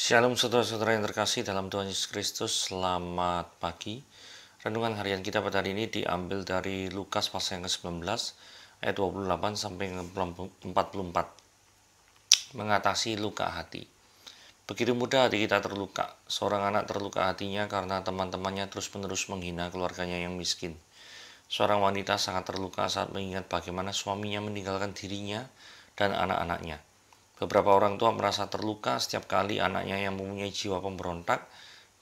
Shalom saudara-saudara yang terkasih dalam Tuhan Yesus Kristus, selamat pagi. Renungan harian kita pada hari ini diambil dari Lukas pasal yang ke-19 ayat 28 sampai 44. Mengatasi luka hati. Begitu mudah hati kita terluka. Seorang anak terluka hatinya karena teman-temannya terus-menerus menghina keluarganya yang miskin. Seorang wanita sangat terluka saat mengingat bagaimana suaminya meninggalkan dirinya dan anak-anaknya. Beberapa orang tua merasa terluka setiap kali anaknya yang mempunyai jiwa pemberontak,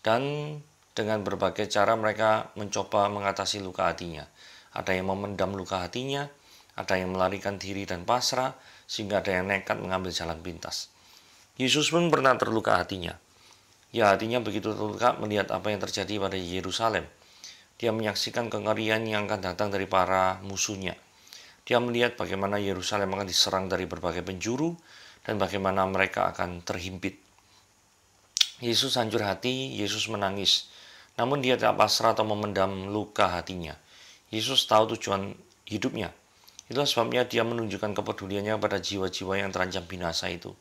dan dengan berbagai cara mereka mencoba mengatasi luka hatinya. Ada yang memendam luka hatinya, ada yang melarikan diri dan pasrah, sehingga ada yang nekat mengambil jalan pintas. Yesus pun pernah terluka hatinya. Ya, hatinya begitu terluka melihat apa yang terjadi pada Yerusalem. Dia menyaksikan kengerian yang akan datang dari para musuhnya. Dia melihat bagaimana Yerusalem akan diserang dari berbagai penjuru, dan bagaimana mereka akan terhimpit. Yesus hancur hati, Yesus menangis. Namun dia tidak pasrah atau memendam luka hatinya. Yesus tahu tujuan hidupnya. Itulah sebabnya dia menunjukkan kepeduliannya pada jiwa-jiwa yang terancam binasa itu.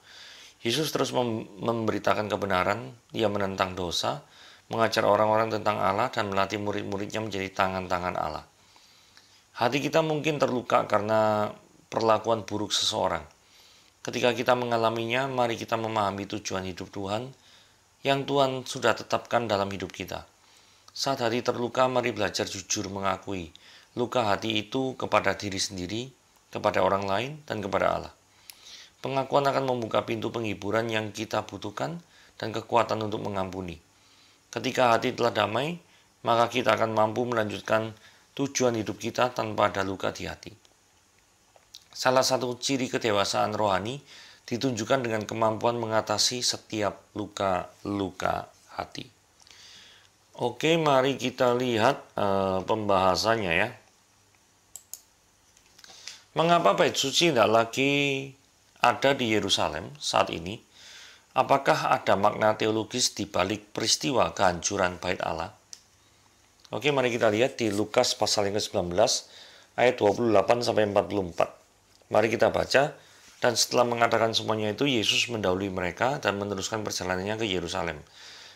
Yesus terus memberitakan kebenaran, dia menentang dosa, mengajar orang-orang tentang Allah, dan melatih murid-muridnya menjadi tangan-tangan Allah. Hati kita mungkin terluka karena perlakuan buruk seseorang. Ketika kita mengalaminya, mari kita memahami tujuan hidup Tuhan yang Tuhan sudah tetapkan dalam hidup kita. Saat hati terluka, mari belajar jujur mengakui luka hati itu kepada diri sendiri, kepada orang lain, dan kepada Allah. Pengakuan akan membuka pintu penghiburan yang kita butuhkan dan kekuatan untuk mengampuni. Ketika hati telah damai, maka kita akan mampu melanjutkan tujuan hidup kita tanpa ada luka di hati. Salah satu ciri kedewasaan rohani ditunjukkan dengan kemampuan mengatasi setiap luka-luka hati. Oke, mari kita lihat pembahasannya ya. Mengapa bait suci tidak lagi ada di Yerusalem saat ini? Apakah ada makna teologis di balik peristiwa kehancuran bait Allah? Oke, mari kita lihat di Lukas pasal yang ke-19 ayat 28 sampai 44. Mari kita baca. Dan setelah mengatakan semuanya itu, Yesus mendahului mereka dan meneruskan perjalanannya ke Yerusalem.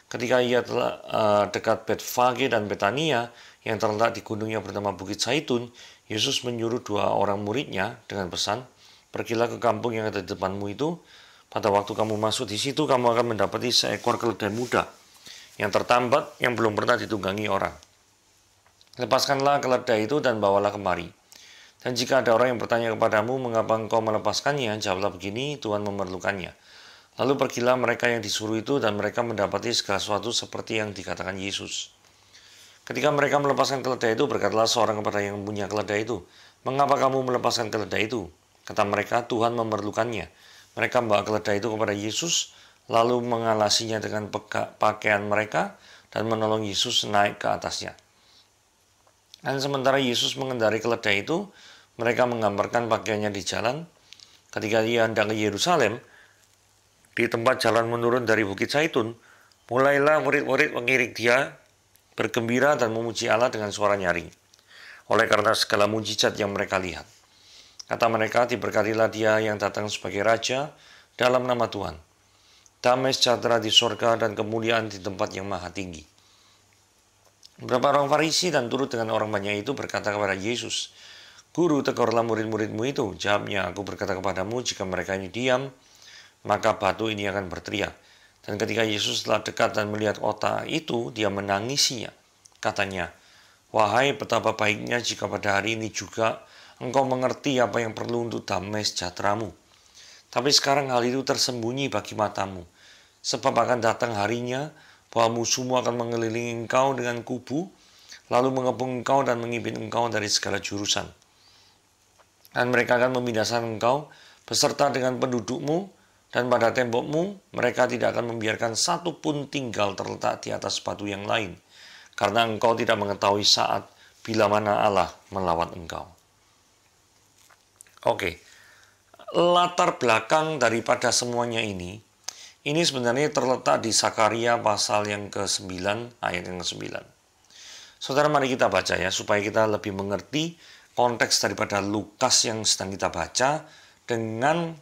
Ketika ia telah dekat Betfage dan Betania yang terletak di gunung yang bernama Bukit Zaitun, Yesus menyuruh 2 orang muridnya dengan pesan, "Pergilah ke kampung yang ada di depanmu itu. Pada waktu kamu masuk di situ, kamu akan mendapati seekor keledai muda yang tertambat yang belum pernah ditunggangi orang. Lepaskanlah keledai itu dan bawalah kemari. Dan jika ada orang yang bertanya kepadamu, mengapa engkau melepaskannya? Jawablah begini, Tuhan memerlukannya." Lalu pergilah mereka yang disuruh itu, dan mereka mendapati segala sesuatu seperti yang dikatakan Yesus. Ketika mereka melepaskan keledai itu, berkatalah seorang kepada yang punya keledai itu, "Mengapa kamu melepaskan keledai itu?" Kata mereka, "Tuhan memerlukannya." Mereka membawa keledai itu kepada Yesus, lalu mengalasinya dengan pakaian mereka, dan menolong Yesus naik ke atasnya. Dan sementara Yesus mengendarai keledai itu, mereka menggambarkan pakaiannya di jalan. Ketika ia hendak ke Yerusalem, di tempat jalan menurun dari Bukit Zaitun, mulailah murid-murid mengiring dia, bergembira dan memuji Allah dengan suara nyaring, oleh karena segala mujizat yang mereka lihat. Kata mereka, "Diberkatilah dia yang datang sebagai Raja dalam nama Tuhan. Damai sejahtera di sorga dan kemuliaan di tempat yang maha tinggi." Beberapa orang Farisi dan turut dengan orang banyak itu berkata kepada Yesus, "Guru, tegurlah murid-muridmu itu." Jawabnya, "Aku berkata kepadamu, jika mereka ini diam, maka batu ini akan berteriak." Dan ketika Yesus telah dekat dan melihat kota itu, dia menangisinya. Katanya, "Wahai, betapa baiknya jika pada hari ini juga engkau mengerti apa yang perlu untuk damai sejahteramu. Tapi sekarang hal itu tersembunyi bagi matamu. Sebab akan datang harinya bahwa musuhmu akan mengelilingi engkau dengan kubu, lalu mengepung engkau dan mengimpit engkau dari segala jurusan. Dan mereka akan membinasakan engkau beserta dengan pendudukmu, dan pada tembokmu mereka tidak akan membiarkan satu pun tinggal terletak di atas batu yang lain, karena engkau tidak mengetahui saat bila mana Allah melawat engkau." Oke, latar belakang daripada semuanya ini sebenarnya terletak di Zakaria pasal yang ke-9 ayat yang ke-9. Saudara, mari kita baca ya, supaya kita lebih mengerti konteks daripada Lukas yang sedang kita baca dengan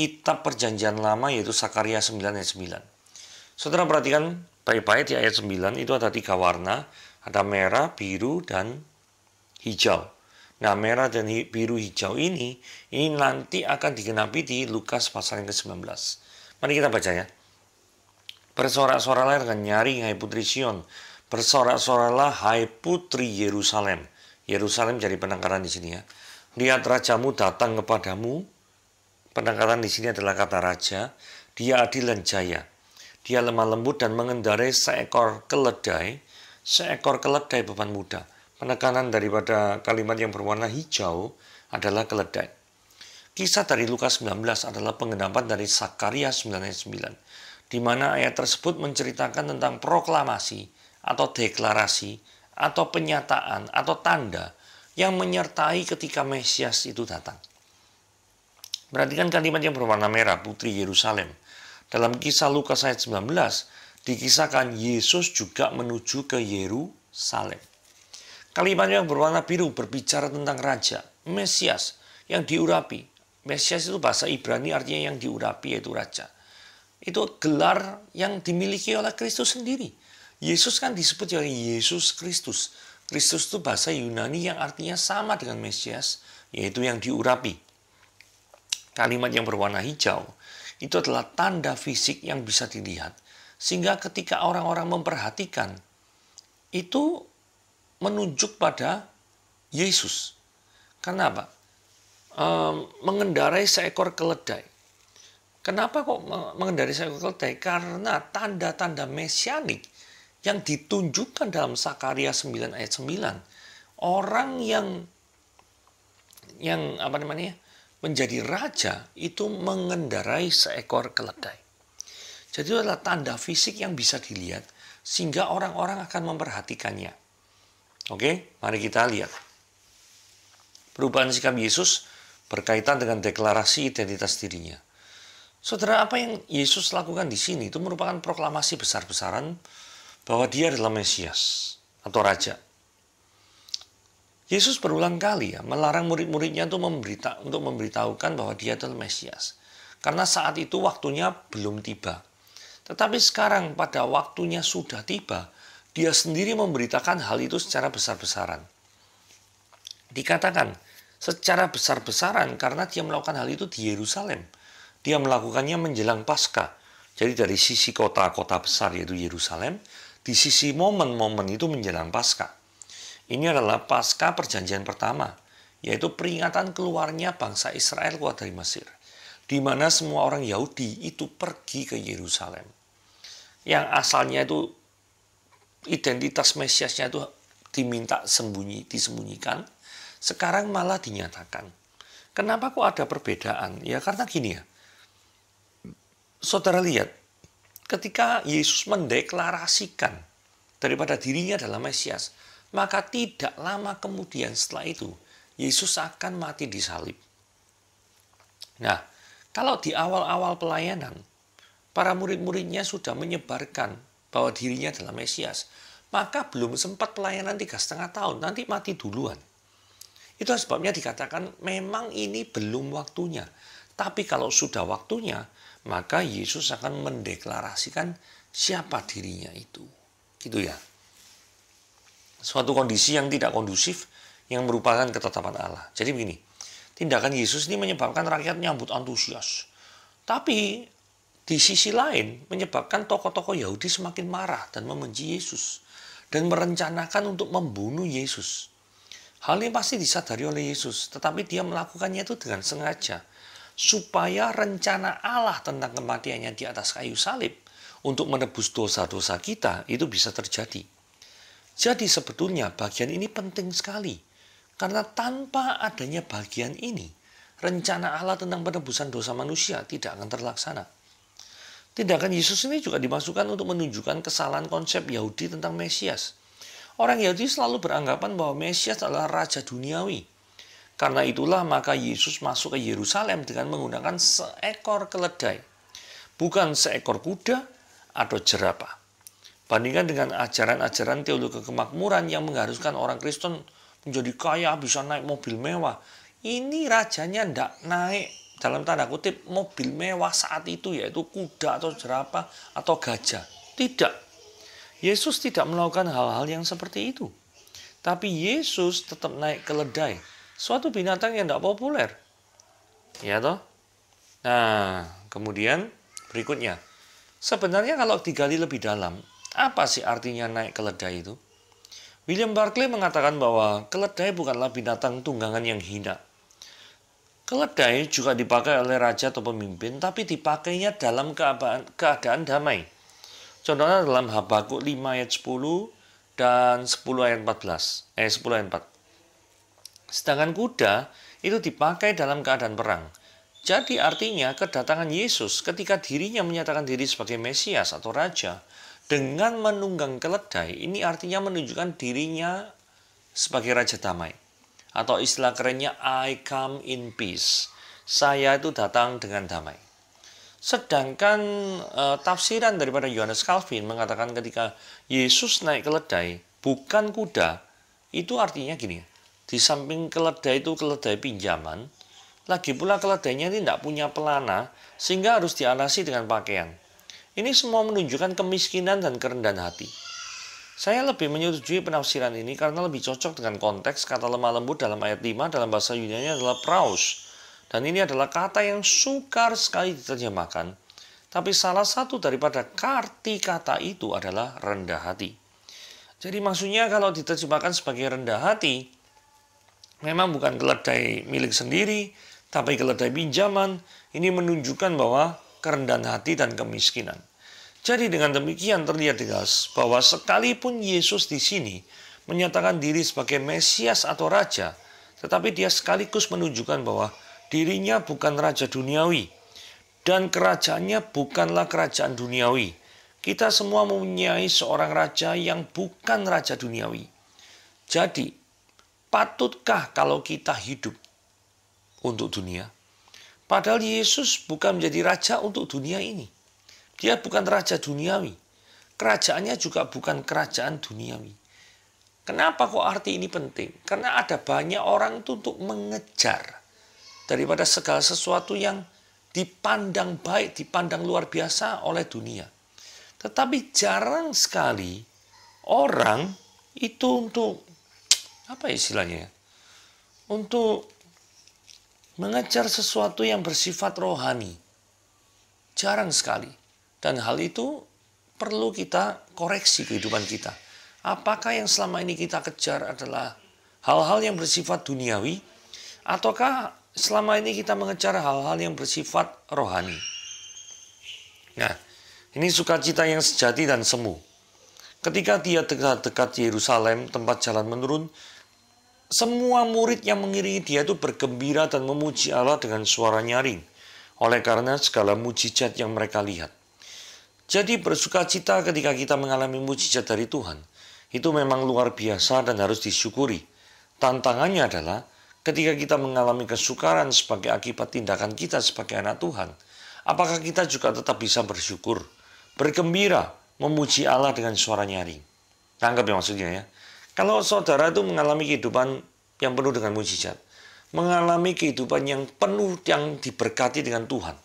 kitab Perjanjian Lama, yaitu Zakaria 9 ayat 9. Saudara perhatikan baik-baik di ayat 9 itu ada 3 warna. Ada merah, biru, dan hijau. Nah, merah dan biru hijau ini nanti akan digenapi di Lukas pasal yang ke-19. Mari kita baca ya. Bersorak-soraklah dengan nyaring, hai putri Sion. Bersorak-soraklah, hai putri Yerusalem. Yerusalem jadi penangkaran di sini ya. Lihat rajamu datang kepadamu. Penangkaran di sini adalah kata raja. Dia adil dan jaya. Dia lemah lembut dan mengendarai seekor keledai beban muda. Penekanan daripada kalimat yang berwarna hijau adalah keledai. Kisah dari Lukas 19 adalah penggenapan dari Zakaria 9 ayat 9, di mana ayat tersebut menceritakan tentang proklamasi atau deklarasi atau penyataan atau tanda yang menyertai ketika Mesias itu datang. Perhatikan kalimat yang berwarna merah, putri Yerusalem. Dalam kisah Lukas ayat 19, dikisahkan Yesus juga menuju ke Yerusalem. Kalimat yang berwarna biru berbicara tentang raja, Mesias yang diurapi. Mesias itu bahasa Ibrani artinya yang diurapi, yaitu raja. Itu gelar yang dimiliki oleh Kristus sendiri. Yesus kan disebut sebagai Yesus Kristus. Kristus itu bahasa Yunani yang artinya sama dengan Mesias, yaitu yang diurapi. Kalimat yang berwarna hijau itu adalah tanda fisik yang bisa dilihat. Sehingga ketika orang-orang memperhatikan, itu menunjuk pada Yesus. Karena apa? Mengendarai seekor keledai. Kenapa kok mengendarai seekor keledai? Karena tanda-tanda mesianik yang ditunjukkan dalam Zakaria 9 ayat 9. Orang yang menjadi raja itu mengendarai seekor keledai. Jadi itu adalah tanda fisik yang bisa dilihat sehingga orang-orang akan memperhatikannya. Oke, mari kita lihat. Perubahan sikap Yesus berkaitan dengan deklarasi identitas dirinya. Saudara, apa yang Yesus lakukan di sini itu merupakan proklamasi besar-besaran bahwa dia adalah Mesias atau Raja. Yesus berulang kali melarang murid-muridnya untuk memberitahukan bahwa dia adalah Mesias. Karena saat itu waktunya belum tiba. Tetapi sekarang pada waktunya sudah tiba, dia sendiri memberitakan hal itu secara besar-besaran. Dikatakan secara besar-besaran karena dia melakukan hal itu di Yerusalem. Dia melakukannya menjelang Paskah. Jadi dari sisi kota-kota besar yaitu Yerusalem, di sisi momen-momen itu menjelang Paskah. Ini adalah Paskah perjanjian pertama, yaitu peringatan keluarnya bangsa Israel keluar dari Mesir, di mana semua orang Yahudi itu pergi ke Yerusalem. Yang asalnya itu identitas Mesiasnya itu diminta disembunyikan, sekarang malah dinyatakan. Kenapa kok ada perbedaan? Ya karena gini ya, saudara lihat, ketika Yesus mendeklarasikan daripada dirinya adalah Mesias, maka tidak lama kemudian setelah itu, Yesus akan mati di salib. Nah, kalau di awal-awal pelayanan, para murid-muridnya sudah menyebarkan bahwa dirinya adalah Mesias, maka belum sempat pelayanan 3,5 tahun, nanti mati duluan. Itu sebabnya dikatakan memang ini belum waktunya. Tapi kalau sudah waktunya, maka Yesus akan mendeklarasikan siapa dirinya itu. Gitu ya. Suatu kondisi yang tidak kondusif yang merupakan ketetapan Allah. Jadi begini, tindakan Yesus ini menyebabkan rakyat nyambut antusias. Tapi di sisi lain menyebabkan tokoh-tokoh Yahudi semakin marah dan membenci Yesus. Dan merencanakan untuk membunuh Yesus. Hal ini pasti disadari oleh Yesus. Tetapi dia melakukannya itu dengan sengaja. Supaya rencana Allah tentang kematiannya di atas kayu salib. Untuk menebus dosa-dosa kita itu bisa terjadi. Jadi sebetulnya bagian ini penting sekali. Karena tanpa adanya bagian ini, rencana Allah tentang penebusan dosa manusia tidak akan terlaksana. Tindakan Yesus ini juga dimasukkan untuk menunjukkan kesalahan konsep Yahudi tentang Mesias. Orang Yahudi selalu beranggapan bahwa Mesias adalah raja duniawi. Karena itulah maka Yesus masuk ke Yerusalem dengan menggunakan seekor keledai. Bukan seekor kuda atau jerapah. Bandingkan dengan ajaran-ajaran teologi kemakmuran yang mengharuskan orang Kristen menjadi kaya, bisa naik mobil mewah. Ini rajanya tidak naik dalam tanda kutip mobil mewah saat itu, yaitu kuda atau jerapah atau gajah. Tidak. Yesus tidak melakukan hal-hal yang seperti itu. Tapi Yesus tetap naik keledai, suatu binatang yang tidak populer. Ya toh? Nah, kemudian berikutnya. Sebenarnya kalau digali lebih dalam, apa sih artinya naik keledai itu? William Barclay mengatakan bahwa keledai bukanlah binatang tunggangan yang hina. Keledai juga dipakai oleh raja atau pemimpin, tapi dipakainya dalam keadaan damai. Contohnya dalam Habakuk 5 ayat 10 dan 10 ayat 14. 10 ayat 4. Sedangkan kuda itu dipakai dalam keadaan perang. Jadi artinya kedatangan Yesus ketika dirinya menyatakan diri sebagai Mesias atau Raja dengan menunggang keledai, ini artinya menunjukkan dirinya sebagai Raja Damai. Atau istilah kerennya, I come in peace. Saya itu datang dengan damai. Sedangkan tafsiran daripada Yohanes Calvin mengatakan ketika Yesus naik keledai, bukan kuda, itu artinya gini, di samping keledai itu keledai pinjaman, lagi pula keledainya ini tidak punya pelana, sehingga harus dialasi dengan pakaian. Ini semua menunjukkan kemiskinan dan kerendahan hati. Saya lebih menyetujui penafsiran ini karena lebih cocok dengan konteks kata lemah lembut dalam ayat 5 dalam bahasa Yunani adalah praus. Dan ini adalah kata yang sukar sekali diterjemahkan. Tapi salah satu daripada arti kata itu adalah rendah hati. Jadi maksudnya kalau diterjemahkan sebagai rendah hati, memang bukan keledai milik sendiri, tapi keledai pinjaman. Ini menunjukkan bahwa kerendahan hati dan kemiskinan. Jadi dengan demikian terlihat jelas bahwa sekalipun Yesus di sini menyatakan diri sebagai Mesias atau Raja, tetapi dia sekaligus menunjukkan bahwa dirinya bukan raja duniawi dan kerajaannya bukanlah kerajaan duniawi. Kita semua mempunyai seorang raja yang bukan raja duniawi. Jadi, patutkah kalau kita hidup untuk dunia? Padahal Yesus bukan menjadi raja untuk dunia ini. Dia bukan raja duniawi. Kerajaannya juga bukan kerajaan duniawi. Kenapa kok arti ini penting? Karena ada banyak orang itu untuk mengejar daripada segala sesuatu yang dipandang baik, dipandang luar biasa oleh dunia. Tetapi jarang sekali orang itu untuk, apa istilahnya ya? Untuk mengejar sesuatu yang bersifat rohani. Jarang sekali. Dan hal itu perlu kita koreksi kehidupan kita. Apakah yang selama ini kita kejar adalah hal-hal yang bersifat duniawi, ataukah selama ini kita mengejar hal-hal yang bersifat rohani? Nah, ini sukacita yang sejati dan semu. Ketika dia dekat Yerusalem, tempat jalan menurun, semua murid yang mengiringi dia itu bergembira dan memuji Allah dengan suara nyaring, oleh karena segala mujizat yang mereka lihat. Jadi bersukacita ketika kita mengalami mujizat dari Tuhan, itu memang luar biasa dan harus disyukuri. Tantangannya adalah ketika kita mengalami kesukaran sebagai akibat tindakan kita sebagai anak Tuhan, apakah kita juga tetap bisa bersyukur, bergembira, memuji Allah dengan suara nyaring? Tangkap ya maksudnya ya. Kalau saudara itu mengalami kehidupan yang penuh dengan mujizat, mengalami kehidupan yang penuh yang diberkati dengan Tuhan,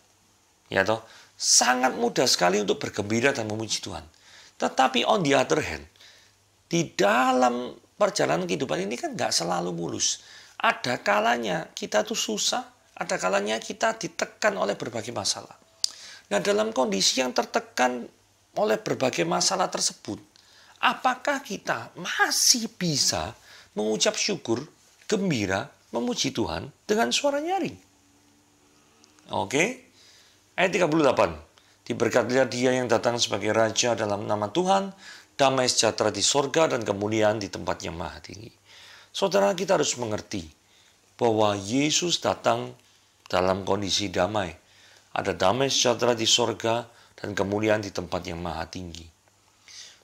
ya toh, sangat mudah sekali untuk bergembira dan memuji Tuhan. Tetapi on the other hand, di dalam perjalanan kehidupan ini kan nggak selalu mulus. Ada kalanya kita tuh susah, ada kalanya kita ditekan oleh berbagai masalah. Nah, dalam kondisi yang tertekan oleh berbagai masalah tersebut, apakah kita masih bisa mengucap syukur, gembira, memuji Tuhan dengan suara nyaring? Oke. Ayat 38. Diberkatilah dia yang datang sebagai Raja dalam nama Tuhan, damai sejahtera di sorga dan kemuliaan di tempat yang maha tinggi. Saudara, kita harus mengerti bahwa Yesus datang dalam kondisi damai. Ada damai sejahtera di sorga dan kemuliaan di tempat yang maha tinggi.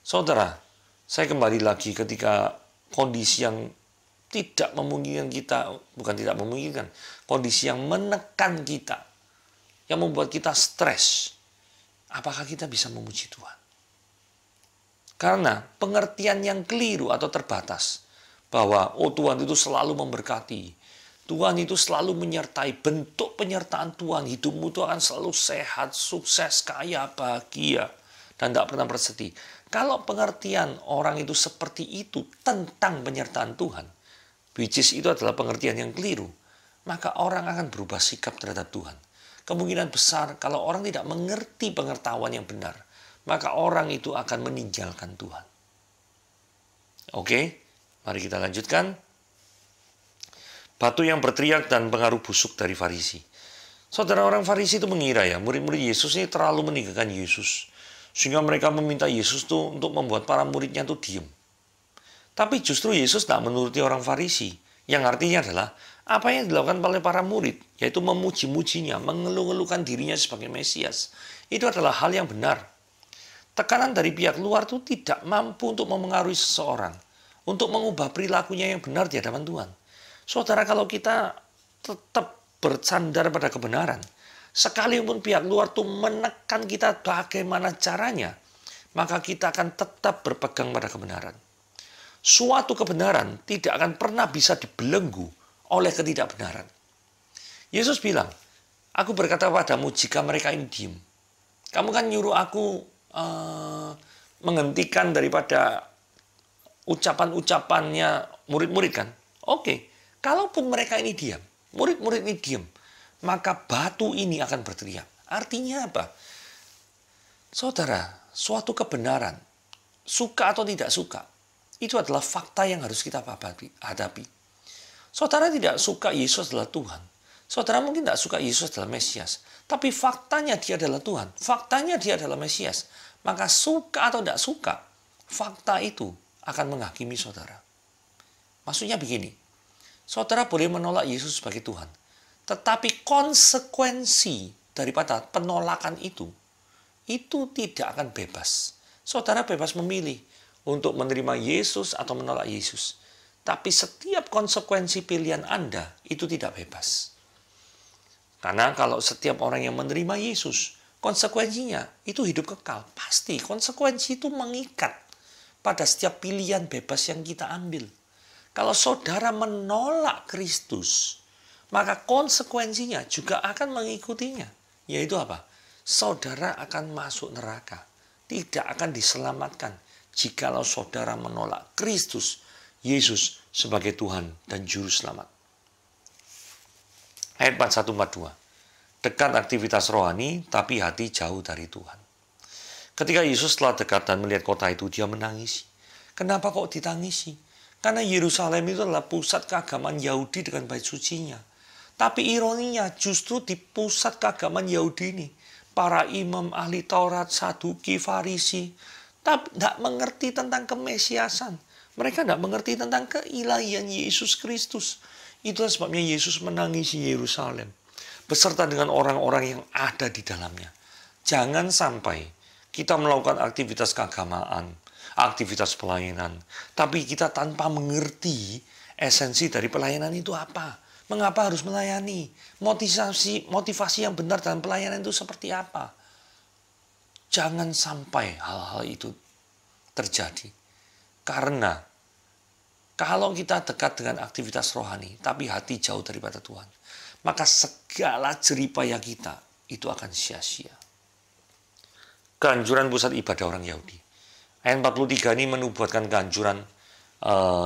Saudara, saya kembali lagi ketika kondisi yang tidak memungkinkan kita, bukan tidak memungkinkan, kondisi yang menekan kita, yang membuat kita stres, apakah kita bisa memuji Tuhan? Karena pengertian yang keliru atau terbatas, bahwa oh Tuhan itu selalu memberkati, Tuhan itu selalu menyertai. Bentuk penyertaan Tuhan, hidupmu itu akan selalu sehat, sukses, kaya, bahagia, dan tidak pernah bersedih. Kalau pengertian orang itu seperti itu tentang penyertaan Tuhan, which is itu adalah pengertian yang keliru, maka orang akan berubah sikap terhadap Tuhan. Kemungkinan besar kalau orang tidak mengerti pengetahuan yang benar, maka orang itu akan meninggalkan Tuhan. Oke, mari kita lanjutkan. Batu yang berteriak dan pengaruh busuk dari Farisi. Saudara, orang Farisi itu mengira ya, murid-murid Yesus ini terlalu meninggalkan Yesus. Sehingga mereka meminta Yesus tuh untuk membuat para muridnya tuh diem. Tapi justru Yesus tak menuruti orang Farisi. Yang artinya adalah, apa yang dilakukan oleh para murid, yaitu memuji-mujinya, mengeluh-elukan dirinya sebagai Mesias. Itu adalah hal yang benar. Tekanan dari pihak luar itu tidak mampu untuk memengaruhi seseorang, untuk mengubah perilakunya yang benar di hadapan Tuhan. Saudara, kalau kita tetap bersandar pada kebenaran, sekalipun pihak luar itu menekan kita bagaimana caranya, maka kita akan tetap berpegang pada kebenaran. Suatu kebenaran tidak akan pernah bisa dibelenggu oleh ketidakbenaran. Yesus bilang, aku berkata padamu jika mereka ini diem. Kamu kan nyuruh aku menghentikan daripada ucapan-ucapannya murid-murid kan? Oke. Kalaupun mereka ini diam, murid-murid ini diam, maka batu ini akan berteriak. Artinya apa? Saudara, suatu kebenaran, suka atau tidak suka, itu adalah fakta yang harus kita hadapi. Saudara tidak suka Yesus adalah Tuhan. Saudara mungkin tidak suka Yesus adalah Mesias. Tapi faktanya dia adalah Tuhan. Faktanya dia adalah Mesias. Maka suka atau tidak suka, fakta itu akan menghakimi saudara. Maksudnya begini. Saudara boleh menolak Yesus sebagai Tuhan. Tetapi konsekuensi daripada penolakan itu tidak akan bebas. Saudara bebas memilih untuk menerima Yesus atau menolak Yesus. Tapi setiap konsekuensi pilihan Anda itu tidak bebas. Karena kalau setiap orang yang menerima Yesus, konsekuensinya itu hidup kekal. Pasti konsekuensi itu mengikat pada setiap pilihan bebas yang kita ambil. Kalau saudara menolak Kristus, maka konsekuensinya juga akan mengikutinya. Yaitu apa? Saudara akan masuk neraka. Tidak akan diselamatkan jikalau saudara menolak Kristus, Yesus sebagai Tuhan dan Juru Selamat. Ayat 41-42. Dekat aktivitas rohani, tapi hati jauh dari Tuhan. Ketika Yesus telah dekat dan melihat kota itu, dia menangisi. Kenapa kok ditangisi? Karena Yerusalem itu adalah pusat keagamaan Yahudi dengan bait sucinya. Tapi ironinya justru di pusat keagamaan Yahudi ini, para imam ahli Taurat, Saduki, Farisi, tidak mengerti tentang kemesiasan. Mereka tidak mengerti tentang keilahian Yesus Kristus. Itulah sebabnya Yesus menangisi Yerusalem, beserta dengan orang-orang yang ada di dalamnya. Jangan sampai kita melakukan aktivitas keagamaan, aktivitas pelayanan, tapi kita tanpa mengerti esensi dari pelayanan itu apa. Mengapa harus melayani? Motivasi yang benar dalam pelayanan itu seperti apa? Jangan sampai hal-hal itu terjadi. Karena kalau kita dekat dengan aktivitas rohani, tapi hati jauh daripada Tuhan, maka segala jeripaya kita itu akan sia-sia. Kehancuran pusat ibadah orang Yahudi. Ayat 43 ini menubuatkan kehancuran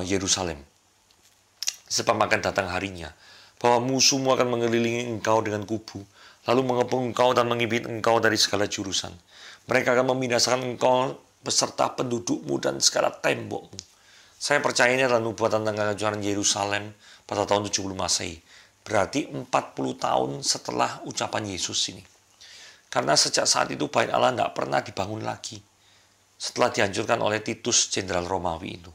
Yerusalem. Sebab akan datang harinya, bahwa musuhmu akan mengelilingi engkau dengan kubu, lalu mengepung engkau dan mengibit engkau dari segala jurusan. Mereka akan membinasakan engkau beserta pendudukmu dan segala tembokmu. Saya percaya ini adalah nubuatan tentang kehancuran Yerusalem pada tahun 70 Masehi. Berarti 40 tahun setelah ucapan Yesus ini. Karena sejak saat itu bait Allah tidak pernah dibangun lagi. Setelah dihancurkan oleh Titus, jenderal Romawi itu.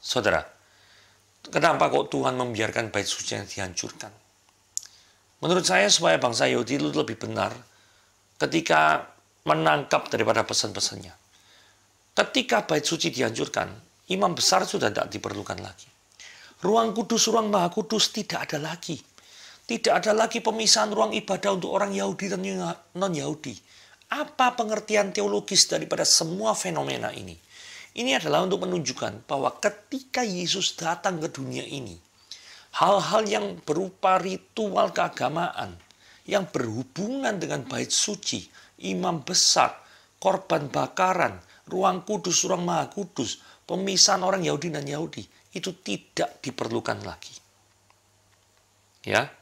Saudara, kenapa kok Tuhan membiarkan bait suci yang dihancurkan? Menurut saya supaya bangsa Yahudi itu lebih benar ketika menangkap daripada pesan-pesannya. Ketika bait suci dihancurkan, imam besar sudah tidak diperlukan lagi. Ruang kudus, ruang maha kudus tidak ada lagi. Tidak ada lagi pemisahan ruang ibadah untuk orang Yahudi dan non-Yahudi. Apa pengertian teologis daripada semua fenomena ini? Ini adalah untuk menunjukkan bahwa ketika Yesus datang ke dunia ini, Hal-hal yang berupa ritual keagamaan, yang berhubungan dengan bait suci, imam besar, korban bakaran, ruang kudus, ruang maha kudus, pemisahan orang Yahudi dan Yahudi, itu tidak diperlukan lagi. Ya,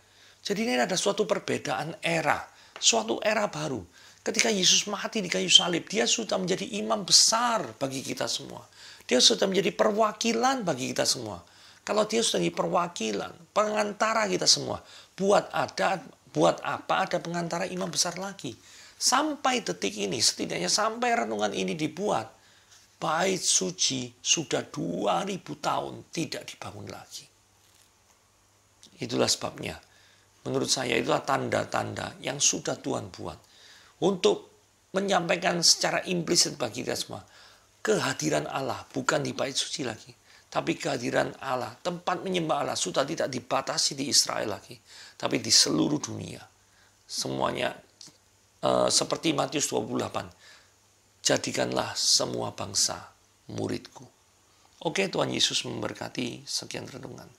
jadi ini ada suatu perbedaan era, suatu era baru. Ketika Yesus mati di kayu salib, dia sudah menjadi imam besar bagi kita semua. Dia sudah menjadi perwakilan bagi kita semua. Kalau dia sudah menjadi perwakilan, pengantara kita semua, buat apa ada pengantara imam besar lagi? Sampai detik ini, setidaknya sampai renungan ini dibuat, bait suci sudah 2000 tahun tidak dibangun lagi. Itulah sebabnya, menurut saya itulah tanda-tanda yang sudah Tuhan buat untuk menyampaikan secara implisit bagi kita semua, kehadiran Allah bukan di bait suci lagi, tapi kehadiran Allah, tempat menyembah Allah sudah tidak dibatasi di Israel lagi, tapi di seluruh dunia. Semuanya seperti Matius 28, jadikanlah semua bangsa muridku. Oke, Tuhan Yesus memberkati. Sekian renungan.